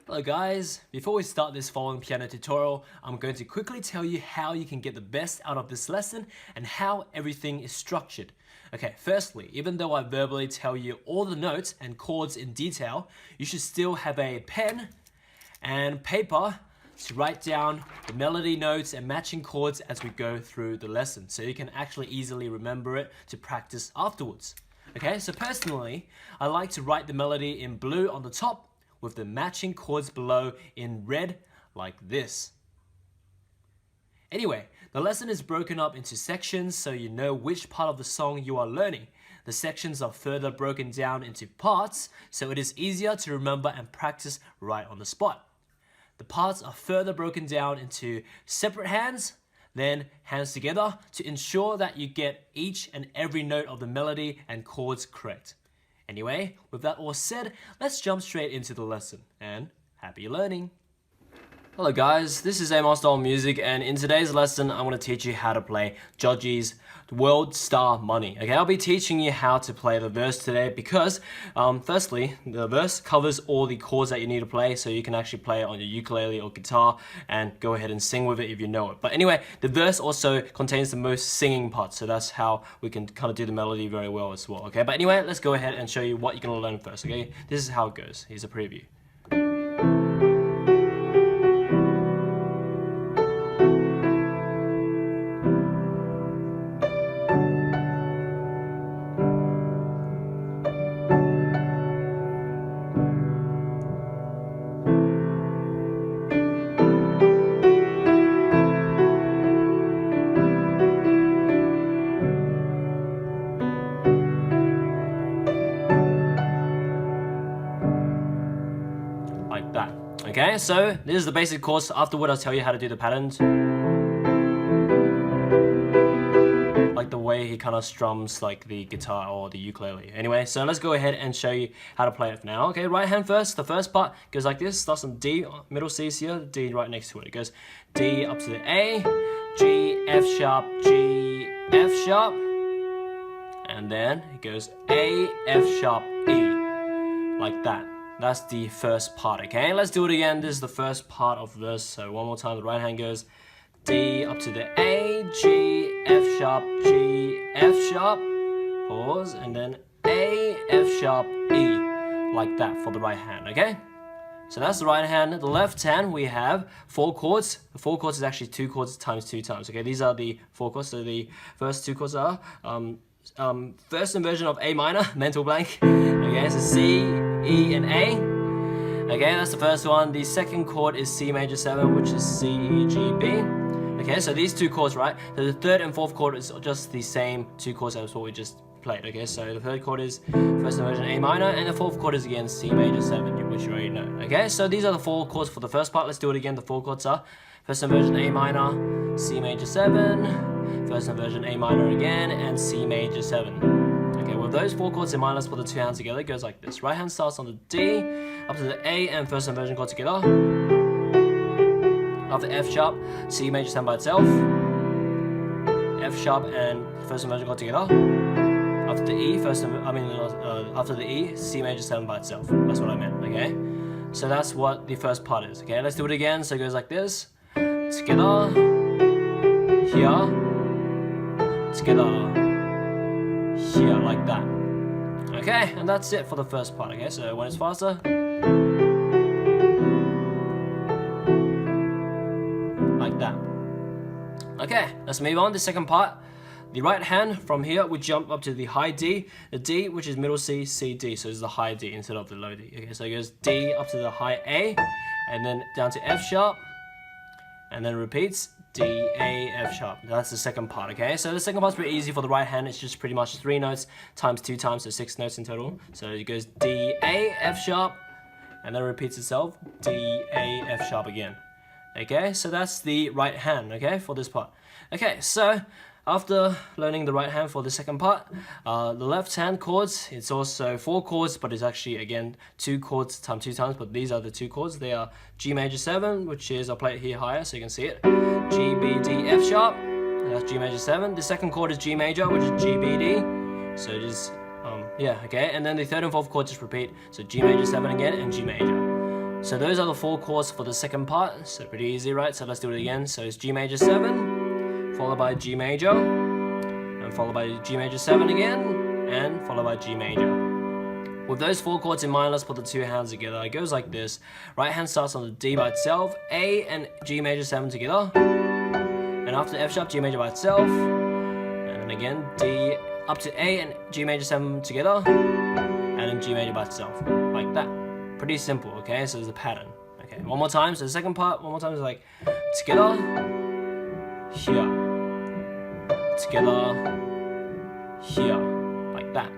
Hello guys, before we start this following piano tutorial, I'm going to quickly tell you how you can get the best out of this lesson and how everything is structured. Okay, firstly, even though I verbally tell you all the notes and chords in detail, you should still have a pen and paper to write down the melody notes and matching chords as we go through the lesson, so you can actually easily remember it to practice afterwards. Okay, so personally, I like to write the melody in blue on the top with the matching chords below in red, like this. Anyway, the lesson is broken up into sections so you know which part of the song you are learning. The sections are further broken down into parts so it is easier to remember and practice right on the spot. The parts are further broken down into separate hands, then hands together to ensure that you get each and every note of the melody and chords correct. Anyway, with that all said, let's jump straight into the lesson, and happy learning! Hello guys, this is Amosdoll Music, and in today's lesson, I'm going to teach you how to play Joji's World Star Money. Okay, I'll be teaching you how to play the verse today because, firstly, the verse covers all the chords that you need to play, so you can actually play it on your ukulele or guitar and go ahead and sing with it if you know it. But anyway, the verse also contains the most singing parts, so that's how we can kind of do the melody very well as well. Okay, but anyway, let's go ahead and show you what you're going to learn first. Okay, this is how it goes. Here's a preview. Like that. Okay, so this is the basic chords. Afterward, I'll tell you how to do the patterns. Like the way he kind of strums like the guitar or the ukulele. Anyway, so let's go ahead and show you how to play it now. Okay, right hand first. The first part goes like this. Starts on D, middle C is here, D right next to it. It goes D up to the A, G, F sharp, G, F sharp. And then it goes A, F sharp, E. Like that. That's the first part, okay? Let's do it again. This is the first part of the verse. So one more time, the right hand goes D up to the A, G, F sharp, G, F sharp, pause, and then A, F sharp, E, like that for the right hand, okay? So that's the right hand. The left hand, we have 4 chords. The 4 chords is actually 2 chords times 2 times, okay? These are the 4 chords. So the first 2 chords are first inversion of A minor, mental blank, okay? So C, E, and A. Okay, that's the first one. The second chord is C major 7, which is C, E, G, B. Okay, so these 2 chords, right? So the third and fourth chord is just the same 2 chords as what we just played. Okay, so the third chord is first inversion A minor, and the fourth chord is again C major 7, which you already know. Okay, so these are the 4 chords for the first part. Let's do it again. The 4 chords are first inversion A minor, C major 7, first inversion A minor again, and C major 7. Okay, with those 4 chords in mind, let's put the 2 hands together. It goes like this. Right hand starts on the D, up to the A, and first inversion chord together. After F sharp, C major 7 by itself. F sharp and first inversion chord together. After the E, after the E, C major 7 by itself. That's what I meant. Okay, so that's what the first part is. Okay, let's do it again. So it goes like this. Together, here, together, here, like that. Okay, and that's it for the first part. Okay, so when it's faster, like that. Okay, let's move on to the second part. The right hand, from here we jump up to the high D, the D which is middle C, C, D, so it's the high D instead of the low D. Okay, so it goes D up to the high A, and then down to F sharp, and then repeats D, A, F sharp. That's the second part, okay? So the second part's pretty easy for the right hand. It's just pretty much 3 notes times 2 times, so 6 notes in total. So it goes D, A, F sharp, and then repeats itself, D, A, F sharp again. Okay, so that's the right hand, okay, for this part. Okay, so after learning the right hand for the second part, the left hand chords, it's also 4 chords, but it's actually, again, 2 chords times 2 times, but these are the 2 chords. They are G major 7, which is, I'll play it here higher so you can see it, G, B, D, F sharp, that's G major 7. The second chord is G major, which is G, B, D, so just, yeah, okay, and then the third and fourth chord just repeat, so G major 7 again, and G major. So those are the 4 chords for the second part. So pretty easy, right? So let's do it again. So it's G major 7, followed by G major, and followed by G major 7 again, and followed by G major. With those 4 chords in mind, let's put the 2 hands together. It goes like this. Right hand starts on the D by itself, A and G major 7 together, and after F sharp, G major by itself, and then again D up to A and G major 7 together, and then G major by itself, like that. Pretty simple, okay? So there's a pattern. Okay, one more time. So the second part, one more time is like together, here, together, here, like that.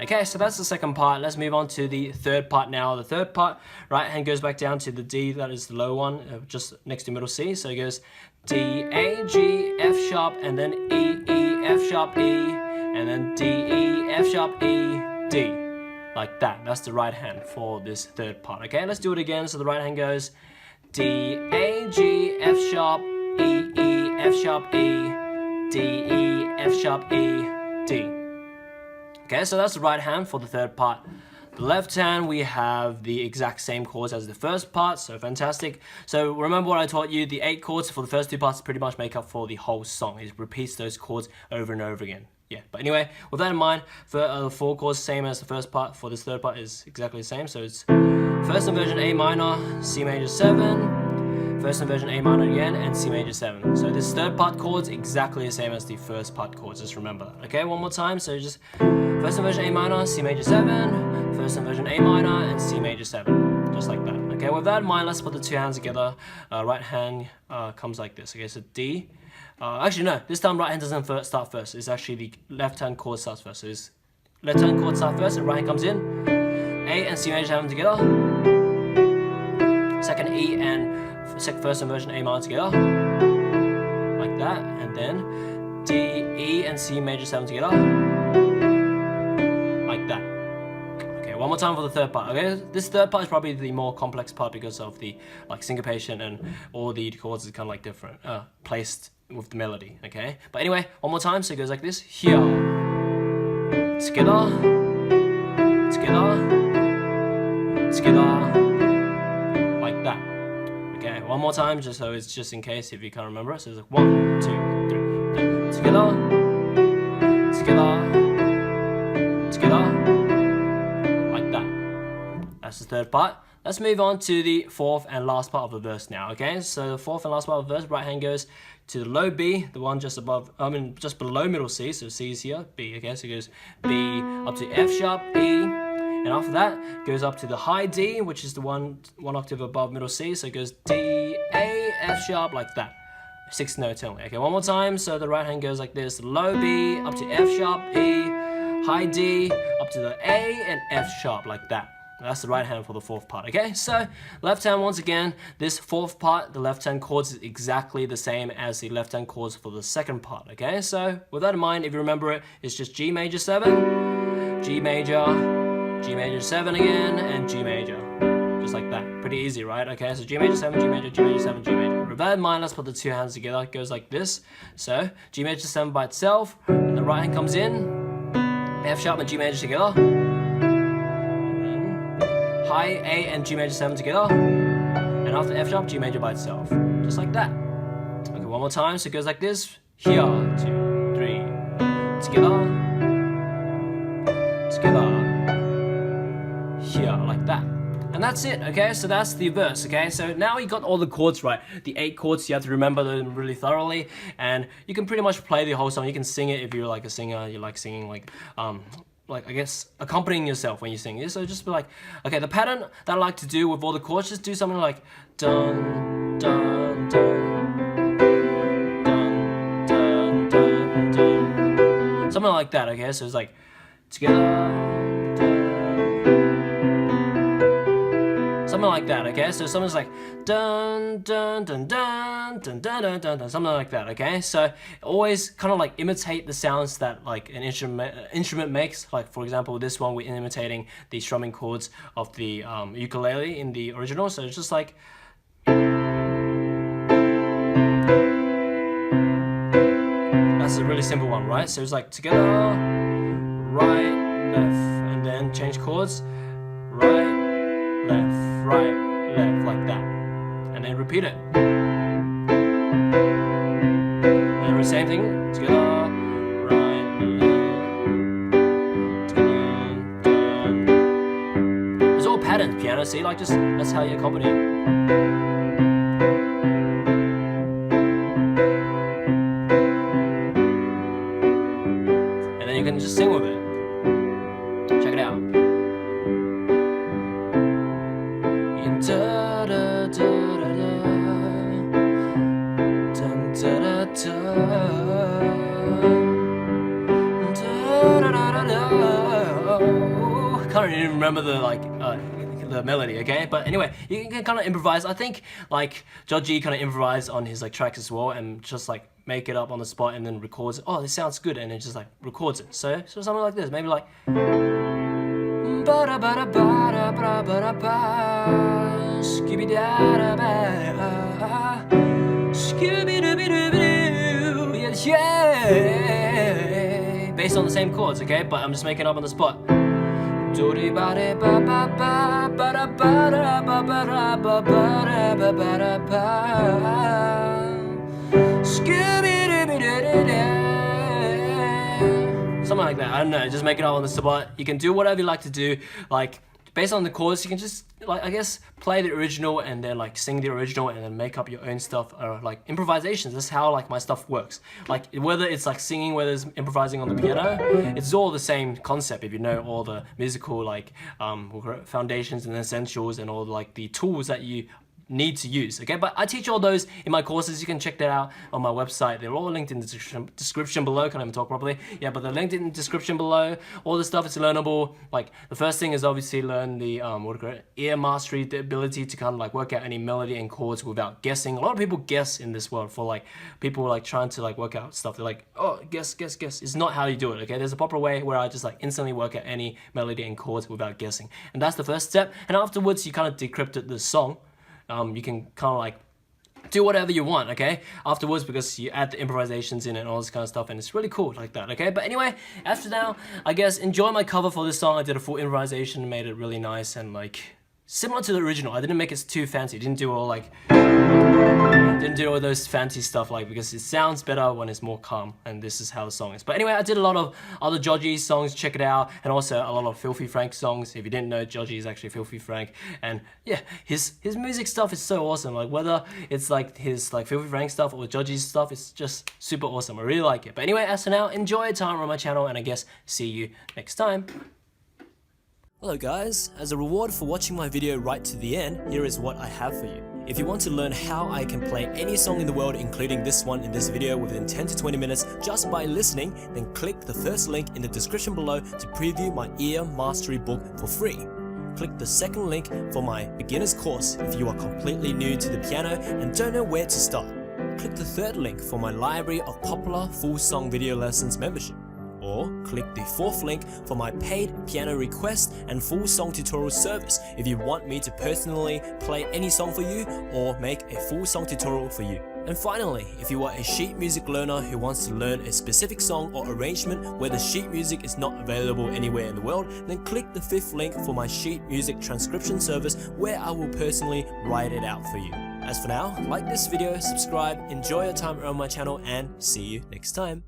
Okay, so that's the second part. Let's move on to the third part now. The third part, right hand goes back down to the D, that is the low one, just next to middle C. So it goes D, A, G, F sharp, and then E, E, F sharp, E, and then D, E, F sharp, E, D. Like that. That's the right hand for this third part. Okay, let's do it again. So the right hand goes D, A, G, F sharp, E, E, F sharp, E, D, E, F sharp, E, D. Okay, so that's the right hand for the third part. The left hand, we have the exact same chords as the first part, so fantastic. So remember what I taught you, the 8 chords for the first 2 parts pretty much make up for the whole song. It repeats those chords over and over again. Yeah, but anyway, with that in mind, for the 4 chords, same as the first part, for this third part is exactly the same. So it's first inversion A minor, C major 7, first inversion A minor again, and C major 7. So this third part chords exactly the same as the first part chords, just remember that. Okay, one more time, so just first inversion A minor, C major 7, first inversion A minor, and C major 7, just like that. Okay, with that in mind, let's put the 2 hands together. Right hand comes like this. Okay, so D. Actually, no, this time right hand doesn't start first. It's actually the left hand chord starts first. So it's left hand chord starts first, and right hand comes in. A and C major 7 together. Second E and first inversion A minor together. Like that. And then D, E, and C major 7 together. Like that. Okay, one more time for the third part. Okay, this third part is probably the more complex part because of the like syncopation and all the chords is kind of like different, placed with the melody. Okay, but anyway, one more time. So it goes like this: here, together, together, together, like that. Okay, one more time, just so it's just in case if you can't remember. So it's like 1, 2, 3, together, together, together. That's the third part. Let's move on to the fourth and last part of the verse now, okay? So the fourth and last part of the verse, right hand goes to the low B, the one just above, just below middle C, so C is here, B, okay? So it goes B up to F sharp, E, and after that, goes up to the high D, which is the one octave above middle C, so it goes D, A, F sharp, like that. 6 notes only, okay? One more time, so the right hand goes like this: low B, up to F sharp, E, high D, up to the A, and F sharp, like that. That's the right hand for the fourth part, okay? So, left hand once again, this fourth part, the left hand chords is exactly the same as the left hand chords for the second part, okay? So, with that in mind, if you remember it, it's just G major 7, G major 7 again, and G major. Just like that. Pretty easy, right? Okay, so G major 7, G major, G major 7, G major. With that in mind, let's put the 2 hands together. It goes like this. So, G major 7 by itself, and the right hand comes in, F sharp and G major together. High A and G major 7 together, and after F sharp, G major by itself, just like that. Okay, one more time. So it goes like this: here, 2, 3, together, together, here, like that. And that's it, okay? So that's the verse, okay? So now you got all the chords right. The 8 chords, you have to remember them really thoroughly, and you can pretty much play the whole song. You can sing it if you're like a singer, you like singing like I guess accompanying yourself when you sing this. So just be like, okay, the pattern that I like to do with all the chords, just do something like dun dun dun dun dun dun dun, something like that. Okay, so it's like together, something like that. Okay, so something's like dun dun dun dun dun dun dun dun dun, something like that. Okay, so always kind of like imitate the sounds that like an instrument makes. Like for example, this one we're imitating the strumming chords of the ukulele in the original. So it's just like that's a really simple one, right? So it's like together, right, left, and then change chords, right, left, left, like that. And then repeat it. And the same thing, together, right, left, together. It's all patterns, piano, see, like just, that's how you accompany it. And then you can just sing with it. Check it out. Da, da, da, da, da, da, da, da. Can't even remember the the melody, okay? But anyway, you can kind of improvise. I think like Joji kind of improvised on his like tracks as well, and just like make it up on the spot and then records it. Oh, this sounds good, and then just like records it. So something like this, maybe like. Based on the same chords, okay? But I'm just making up on the spot. Something like that, I don't know, just make it up on the spot. You can do whatever you like to do, like based on the chords, you can just like, I guess, play the original and then like sing the original and then make up your own stuff, or like improvisations. That's how like my stuff works. Like whether it's like singing, whether it's improvising on the piano, it's all the same concept if you know all the musical like foundations and essentials and all like the tools that you need to use, okay? But I teach all those in my courses. You can check that out on my website. They're all linked in the description below. Can't even talk properly. Yeah, but they're linked in the description below. All the stuff is learnable. Like the first thing is obviously learn the ear mastery, the ability to kind of like work out any melody and chords without guessing. A lot of people guess in this world for like people like trying to like work out stuff. They're like, oh, guess. It's not how you do it, okay? There's a proper way where I just like instantly work out any melody and chords without guessing. And that's the first step. And afterwards, you kind of decrypted the song. You can kind of like do whatever you want, okay? Afterwards, because you add the improvisations in and all this kind of stuff, and it's really cool like that, okay? But anyway, after now, I guess enjoy my cover for this song. I did a full improvisation, made it really nice and like similar to the original. I didn't make it too fancy. Didn't do all those fancy stuff, like, because it sounds better when it's more calm, and this is how the song is. But anyway, I did a lot of other Joji songs, check it out, and also a lot of Filthy Frank songs. If you didn't know, Joji is actually Filthy Frank, and yeah, his music stuff is so awesome. Like whether it's like his like Filthy Frank stuff or Joji's stuff, it's just super awesome. I really like it. But anyway, as for now, enjoy your time on my channel, and I guess see you next time. Hello guys, as a reward for watching my video right to the end, here is what I have for you. If you want to learn how I can play any song in the world, including this one in this video within 10 to 20 minutes just by listening, then click the first link in the description below to preview my ear mastery book for free. Click the second link for my beginner's course if you are completely new to the piano and don't know where to start. Click the third link for my library of popular full song video lessons membership. Or click the fourth link for my paid piano request and full song tutorial service if you want me to personally play any song for you or make a full song tutorial for you. And finally, if you are a sheet music learner who wants to learn a specific song or arrangement where the sheet music is not available anywhere in the world, then click the fifth link for my sheet music transcription service where I will personally write it out for you. As for now, like this video, subscribe, enjoy your time around my channel, and see you next time.